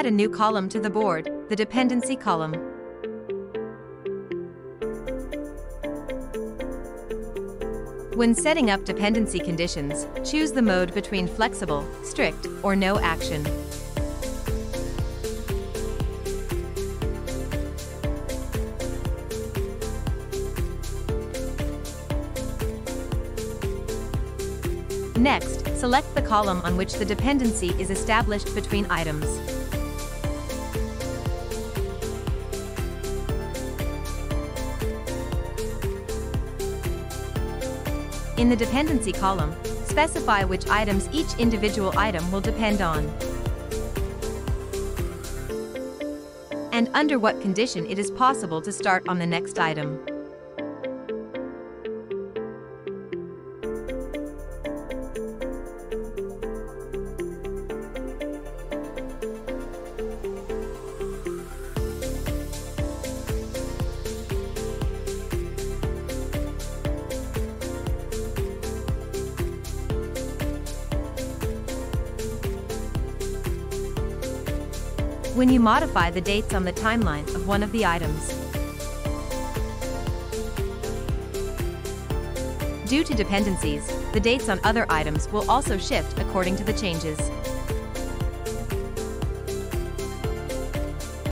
Add a new column to the board, the dependency column. When setting up dependency conditions, choose the mode between flexible, strict, or no action. Next, select the column on which the dependency is established between items. In the dependency column, specify which items each individual item will depend on, and under what condition it is possible to start on the next item. When you modify the dates on the timeline of one of the items. Due to dependencies, the dates on other items will also shift according to the changes.